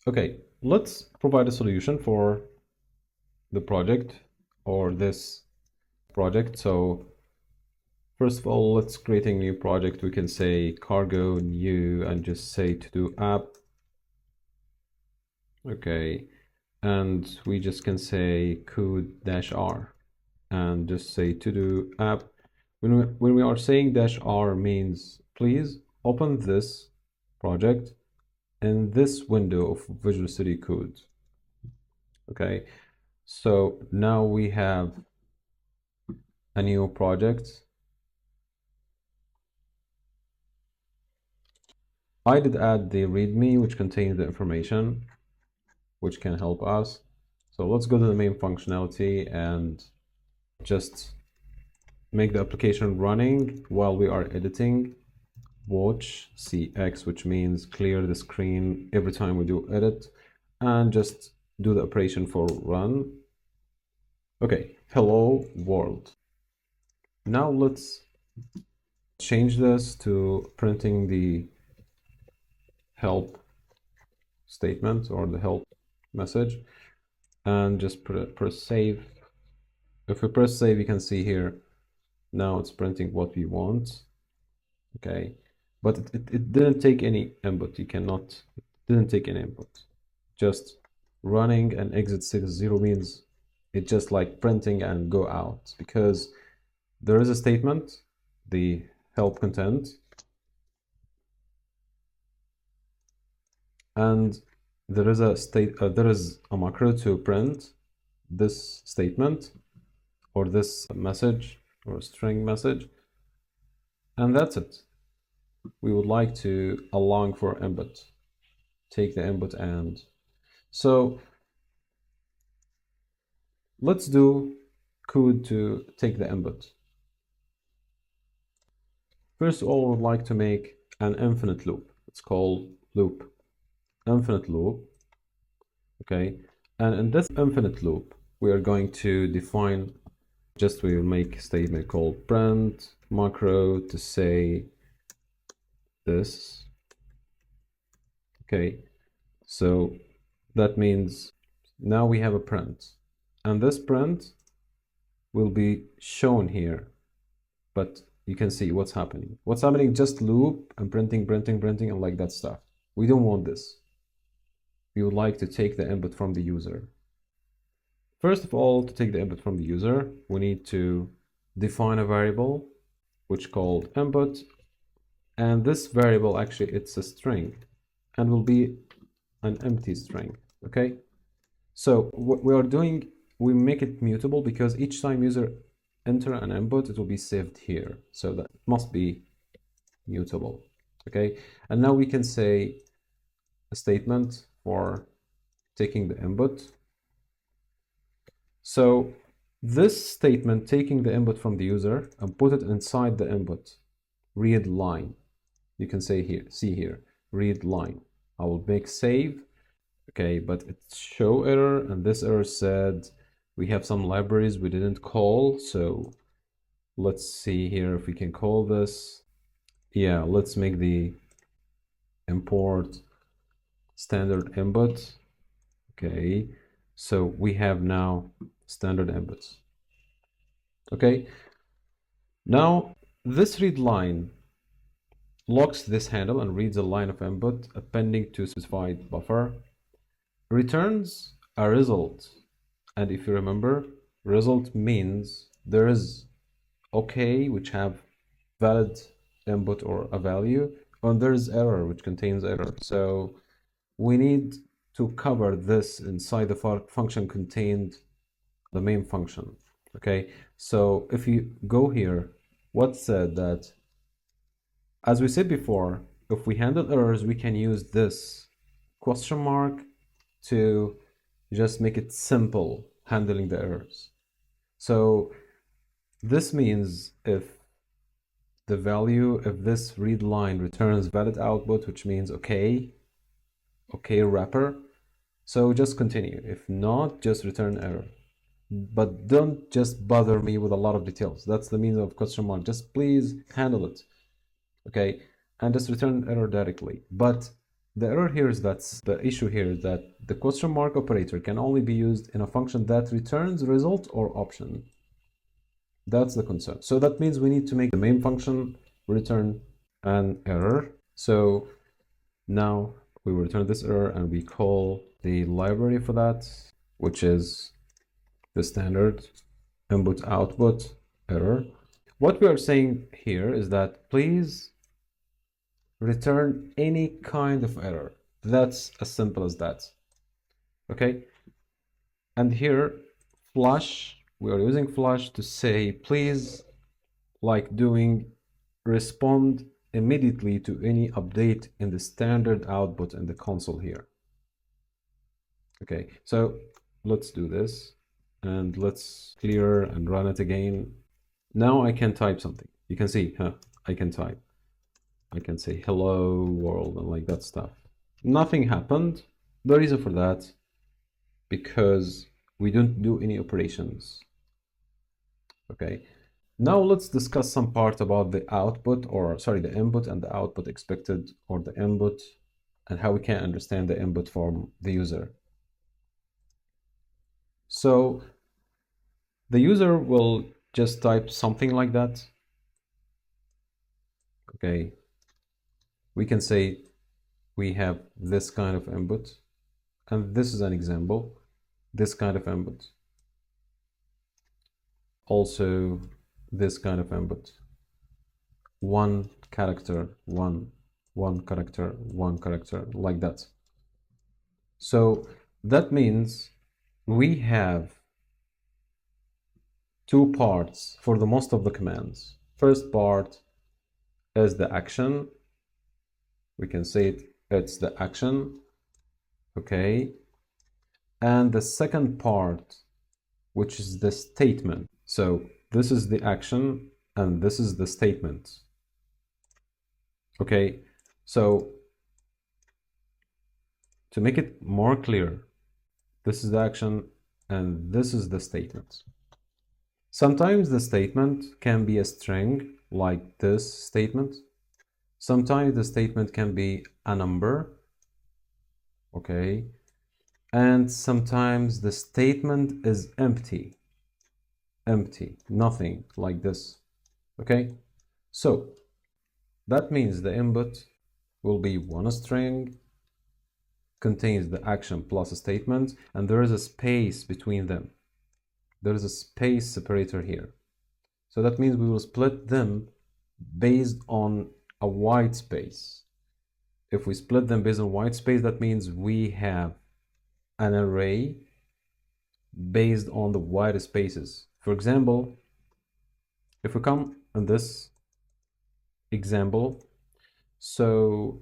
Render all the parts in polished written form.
Okay, let's provide a solution for the project or this project. So first of all, let's create a new project. We can say cargo new and just say to do app. Okay, and we just can say code-r and just say to do app. When we are saying -r means please open this project in this window of Visual Studio Code. Okay, so now we have a new project. I did add the README, which contains the information which can help us. So let's go to the main functionality and just make the application running while we are editing. Watch CX, which means clear the screen every time we do edit, and just do the operation for run. Okay, hello world. Now let's change this to printing the help statement or the help message, and just press save. If we press save, you can see here now it's printing what we want. Okay, but it didn't take any input. It didn't take any input. Just running and exit 0 means it's just like printing and go out, because there is a statement, the help content, and there is a macro to print this statement or this message or string message, and that's it. We would like to allow for input, take the input, and so let's do code to take the input. First of all, we'd like to make an infinite loop. It's called loop, infinite loop. Okay, and in this infinite loop, we are going to define, we will make a statement called print macro to say this. Okay, so that means now we have a print, and this print will be shown here, but you can see what's happening. What's happening, just loop and printing, and like that stuff. We don't want this. We would like to take the input from the user. First of all, to take the input from the user, we need to define a variable which called input, and this variable actually it's a string and will be an empty string. Okay, so what we are doing, we make it mutable because each time user enter an input, it will be saved here, so that must be mutable. Okay, and now we can say a statement for taking the input. So this statement taking the input from the user and put it inside the input read line. You can say here, see here, read line. I will make save. Okay, but it's show error, and this error said we have some libraries we didn't call. So let's see here if we can call this. Yeah, let's make the import standard input. Okay, so we have now standard inputs. Okay, now this read line locks this handle and reads a line of input appending to specified buffer, returns a result, and if you remember, result means there is okay, which have valid input or a value, and there is error, which contains error. So we need to cover this inside the function contained the main function. Okay, so if you go here, what said that, as we said before, if we handle errors, we can use this question mark to just make it simple handling the errors. So this means if this read line returns valid output, which means okay wrapper, so just continue. If not, just return error. But don't just bother me with a lot of details. That's the meaning of question mark. Just please handle it. Okay, and just return error directly. But the error here is that the issue here is that the question mark operator can only be used in a function that returns result or option. That's the concern. So that means we need to make the main function return an error. So now we will return this error and we call the library for that, which is the standard input output error. What we are saying here is that please return any kind of error. That's as simple as that. Okay. And here flush, we are using flush to say please, like doing respond immediately to any update in the standard output in the console here. Okay, so let's do this and let's clear and run it again. Now I can type something. You can see, I can type. I can say hello world and like that stuff. Nothing happened. The reason for that, because we don't do any operations. Okay, now let's discuss some part about the output, or sorry, the input and the output expected, or the input, and how we can understand the input from the user. So the user will just type something like that. Okay, we can say we have this kind of input, and this is an example, this kind of input. Also this kind of input, one character, one character, one character, like that. So that means we have two parts for the most of the commands. First part is the action. We can say it's the action. Okay. And the second part, which is the statement. So this is the action and this is the statement. Okay. So to make it more clear, this is the action and this is the statement. Sometimes the statement can be a string, like this statement. Sometimes the statement can be a number, okay? And sometimes the statement is empty, nothing, like this, okay? So that means the input will be one string, contains the action plus a statement, and there is a space between them. There is a space separator here. So that means we will split them based on a white space. If we split them based on white space, that means we have an array based on the white spaces. For example, if we come in this example, so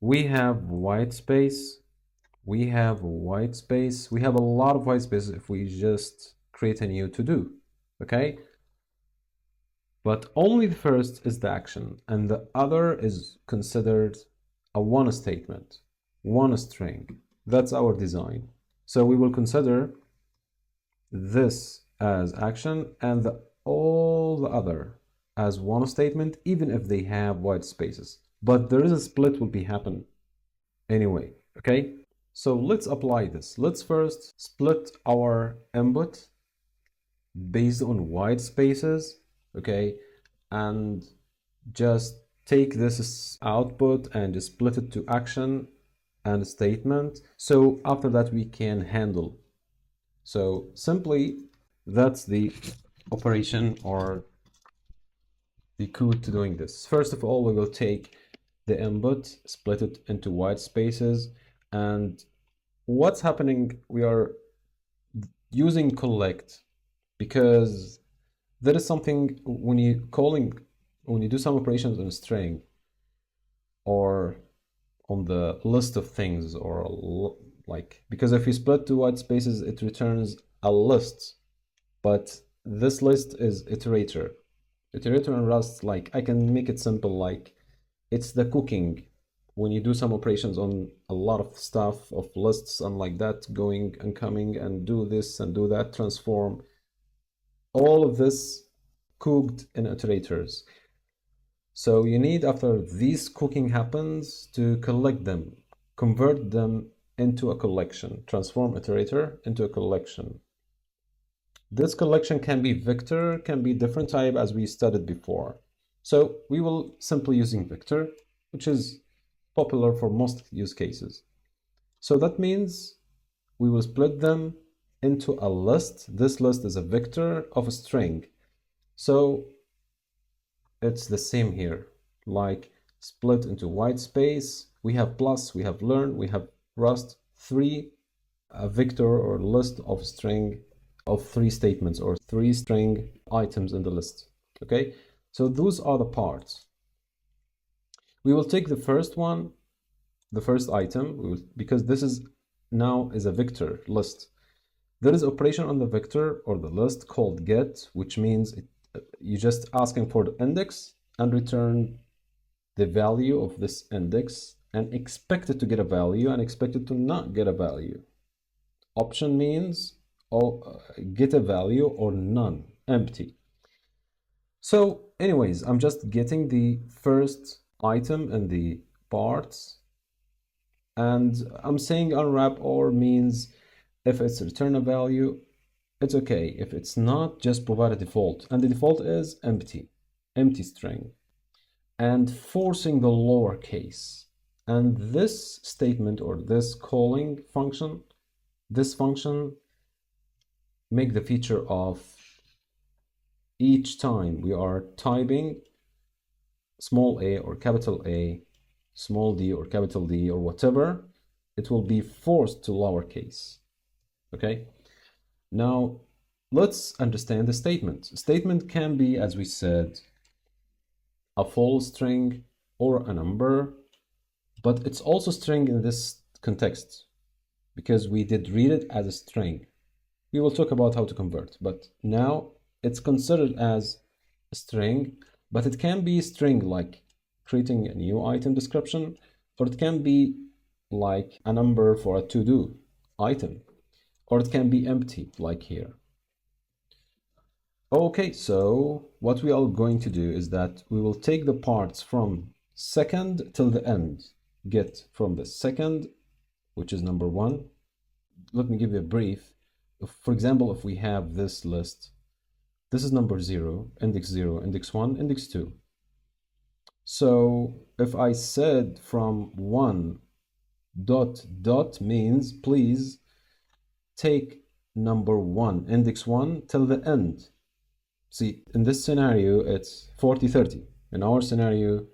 we have white space, we have white space, we have a lot of white spaces if we just create a new to-do, okay? But only the first is the action, and the other is considered a one statement, one string. That's our design. So we will consider this as action and all the other as one statement, even if they have white spaces. But there is a split will be happen anyway, okay? So let's apply this. Let's first split our input based on white spaces, okay? And just take this output and just split it to action and statement. So after that we can handle. So simply that's the operation or the code to doing this. First of all, we will take the input, split it into white spaces, and what's happening, we are using collect because there is something when you do some operations on a string or on the list of things, or like, because if you split two white spaces, it returns a list, but this list is iterator in Rust. Like, I can make it simple, like it's the cooking when you do some operations on a lot of stuff of lists and like that, going and coming and do this and do that, transform, all of this cooked in iterators. So you need, after this cooking happens, to collect them. convert them into a collection, transform iterator into a collection. This collection can be vector, can be different type as we studied before. So we will simply using vector, which is popular for most use cases. So that means we will split them into a list. This list is a vector of a string. So it's the same here, like split into white space. We have plus, we have learn, we have rust, a vector or list of string of 3 statements or 3 string items in the list. Okay, so those are the parts. We will take the first one, the first item, because this is now is a vector list. There is operation on the vector or the list called get, which means you're just asking for the index and return the value of this index and expect it to get a value and expect it to not get a value. Option means get a value or none, empty. So anyways, I'm just getting the first item in the parts, and I'm saying unwrap or means if it's return a value, it's okay. If it's not, just provide a default, and the default is empty string, and forcing the lowercase. And this statement or this calling function, this function make the feature of each time we are typing small a or capital A, small d or capital D or whatever, it will be forced to lowercase. Okay, now let's understand the statement. Statement can be, as we said, a full string or a number, but it's also string in this context because we did read it as a string. We will talk about how to convert, but now it's considered as a string, but it can be string like creating a new item description, or it can be like a number for a to-do item, or it can be empty like here. Okay, so what we are going to do is that we will take the parts from second till the end, get from the second, which is number 1. Let me give you a brief. For example, if we have this list, this is number 0, index 1, index 2. So if I said from 1 dot means please take number 1, index 1 till the end. See, in this scenario, it's 40, 30. In our scenario,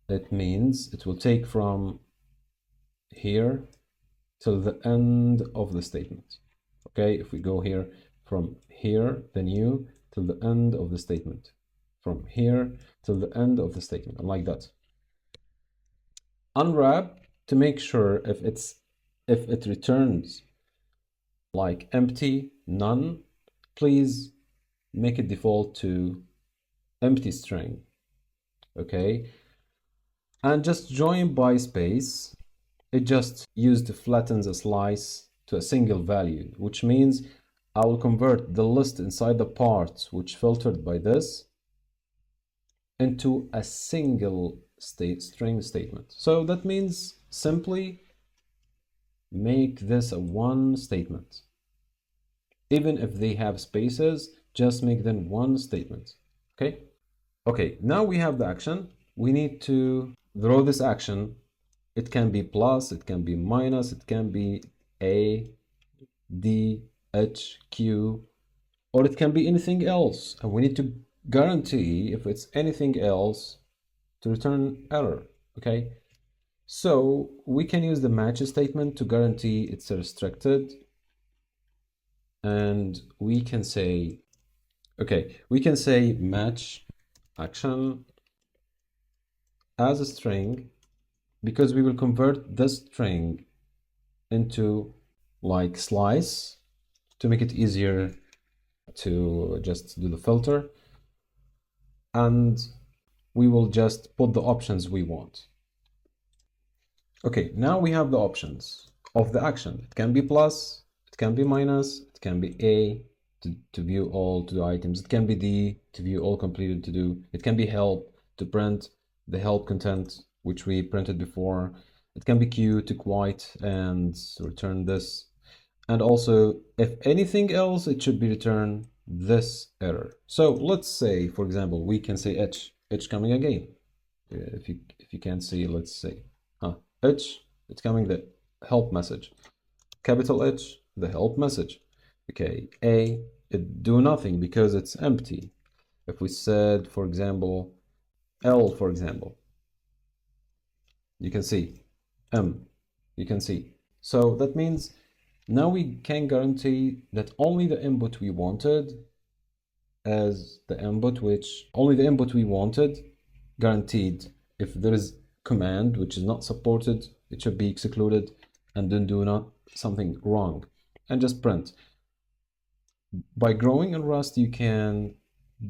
it means it will take from here till the end of the statement. Okay, if we go here, from here, the new, till the end of the statement. From here till the end of the statement, and like that. Unwrap to make sure if it returns like empty, none, please make it default to empty string. Okay, and just join by space. It just used to flattens a slice to a single value, which means I will convert the list inside the parts which filtered by this into a single string statement. So that means simply make this a one statement. Even if they have spaces, just make them one statement. Okay? Okay, now we have the action. We need to draw this action. It can be plus, it can be minus, it can be A, D, H, Q, or it can be anything else. And we need to guarantee if it's anything else to return error. Okay? So we can use the match statement to guarantee it's restricted. And we can say, okay, we can say match action as a string, because we will convert this string into like slice to make it easier to just do the filter, and we will just put the options we want. Okay, now we have the options of the action. It can be plus, it can be minus, it can be A to view all to do items, it can be D to view all completed to do, it can be help to print the help content which we printed before, It can be cute, quiet, and return this. And also, if anything else, it should be return this error. So let's say, for example, we can say h coming again. If you can't see, let's say, h, it's coming the help message. Capital H, the help message. Okay, A, it do nothing because it's empty. If we said, for example, L, for example, you can see M, you can see. So that means now we can guarantee that only the input we wanted as the input, which only the input we wanted guaranteed. If there is command which is not supported, it should be excluded, and then do not something wrong and just print. By growing in Rust, you can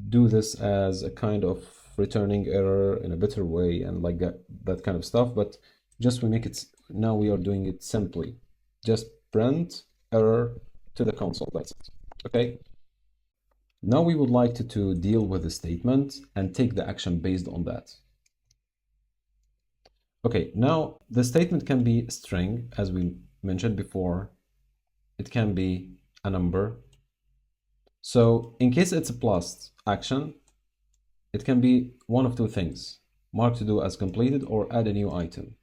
do this as a kind of returning error in a better way and like that kind of stuff, but just we make it, now we are doing it simply. Just print error to the console, that's it. Okay. Now we would like to deal with the statement and take the action based on that. Okay, now the statement can be a string, as we mentioned before. It can be a number. So in case it's a plus action, it can be one of two things: mark to do as completed or add a new item.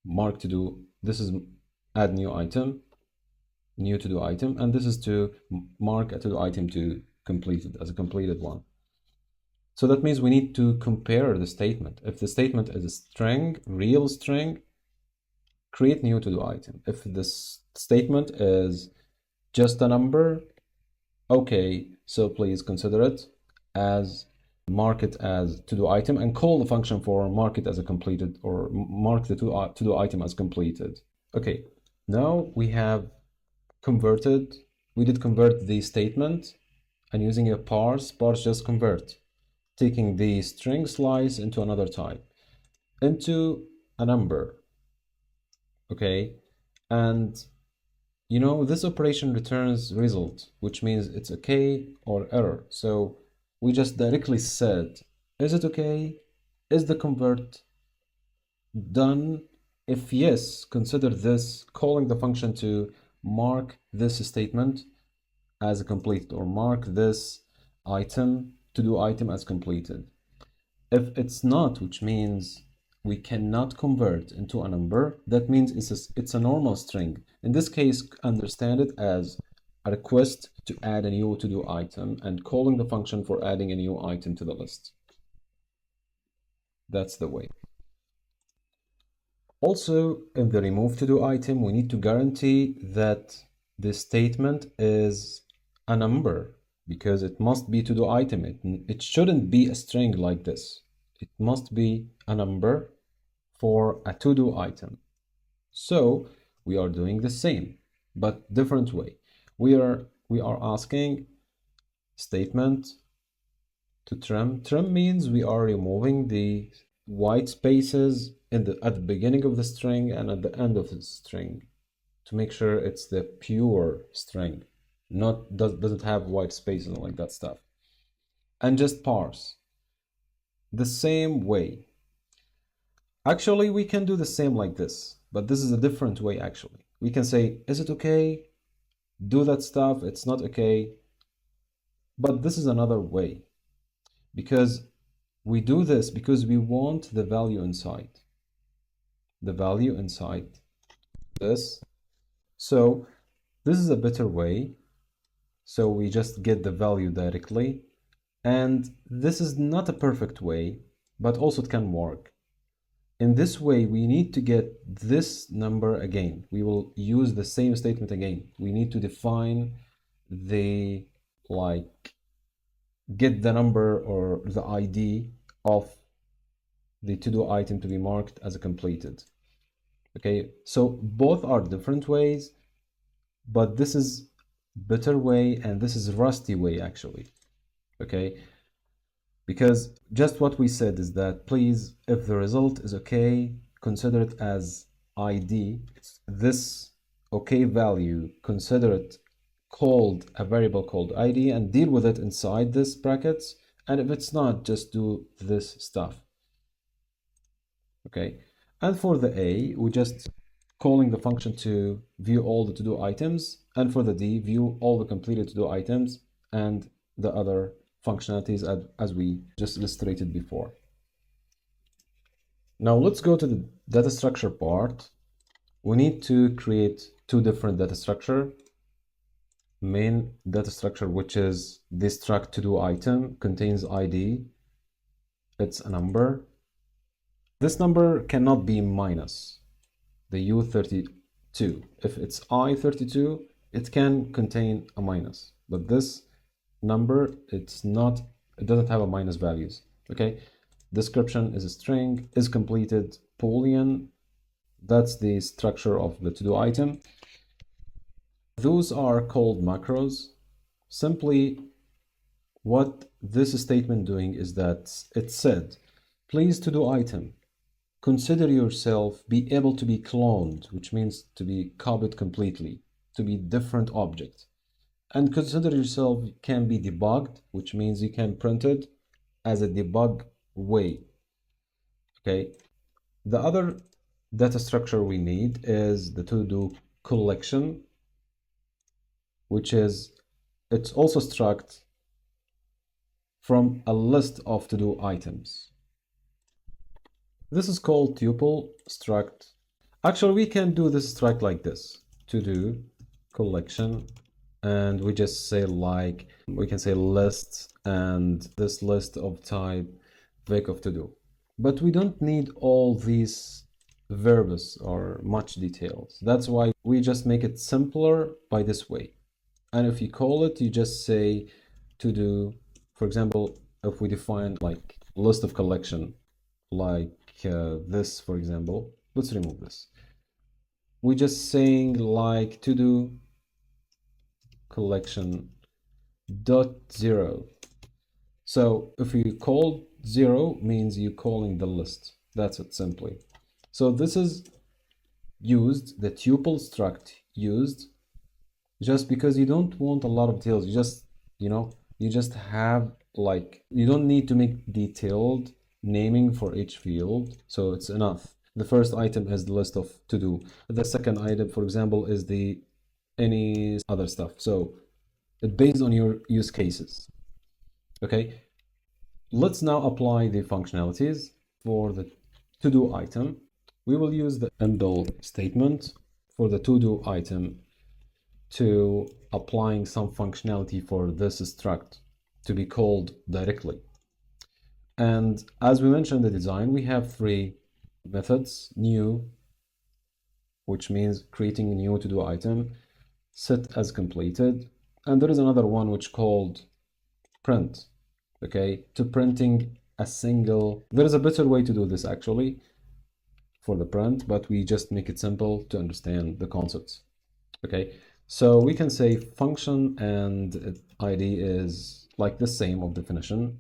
Mark to do, this is add new item, new to do item, and this is to mark a to do item to completed as a completed one. So that means we need to compare the statement. If the statement is a string, real string, create new to do item. If this statement is just a number, okay, so please consider it as mark it as to do item and call the function for mark it as a completed or mark the to do item as completed. Okay, now we have converted, we did convert the statement, and using a parse just convert, taking the string slice into another type, into a number. Okay, and you know, this operation returns result, which means it's okay or error. So we just directly said, is it okay? Is the convert done? If yes, consider this calling the function to mark this statement as completed or mark this item to do item as completed. If it's not, which means we cannot convert into a number, that means it's a normal string. In this case, understand it as a request to add a new to do item and calling the function for adding a new item to the list. That's the way. Also, in the remove to do item, we need to guarantee that the statement is a number, because it must be to do item. It shouldn't be a string like this. It must be a number for a to do item. So we are doing the same, but different way. We are asking statement to trim. Trim means we are removing the white spaces at the beginning of the string and at the end of the string to make sure it's the pure string, not doesn't have white spaces and like that stuff. And just parse the same way. Actually, we can do the same like this, but this is a different way actually. We can say, is it okay? Do that stuff, it's not okay. But this is another way, because we do this because we want the value inside. The value inside this. So this is a better way. So we just get the value directly. And this is not a perfect way, but also it can work. In this way, we need to get this number again. We will use the same statement again. We need to define the, like, get the number or the ID of the to-do item to be marked as a completed. Okay, so both are different ways, but this is better way and this is rusty way actually. Okay, because just what we said is that please, if the result is okay, consider it as ID. This okay value, consider it called a variable called ID and deal with it inside this brackets. And if it's not, just do this stuff. Okay, And for the A, we just calling the function to view all the to-do items, and for the D, view all the completed to-do items and the other functionalities as we just illustrated before. Now let's go to the data structure part. We need to create two different data structure. Main data structure, which is this struct to-do item, contains ID. It's a number. This number cannot be minus the U32. If it's I32, it can contain a minus, but this number, it doesn't have a minus values. Okay, description is a string, is completed Boolean. That's the structure of the to-do item. Those are called macros. Simply what this statement doing is that it said, please to-do item, consider yourself be able to be cloned, which means to be copied completely, to be different object. And consider yourself can be debugged, which means you can print it as a debug way. Okay. The other data structure we need is the to-do collection, which is, it's also struct from a list of to-do items. This is called tuple struct. Actually, we can do this struct like this, to-do collection, and we just say like, we can say list and this list of type vec of to-do. But we don't need all these verbs or much details. That's why we just make it simpler by this way. And if you call it, you just say to-do. For example, if we define like list of collection, like this, for example, let's remove this. We're just saying like to-do collection dot zero. So if you call zero, means you calling the list. That's it simply. So this is used, the tuple struct used, just because you don't want a lot of details. You just, you just have like, you don't need to make detailed naming for each field. So it's enough. The first item is the list of to do. The second item, for example, is the any other stuff. So it based on your use cases. Okay. Let's now apply the functionalities for the to do item. We will use the indel statement for the to do item to applying some functionality for this struct to be called directly. And as we mentioned in the design, we have three methods: new, which means creating a new to-do item, set as completed, and there is another one which called print, okay, to printing a single. There is a better way to do this actually for the print, but we just make it simple to understand the concepts. Okay, so we can say function and ID is like the same of definition.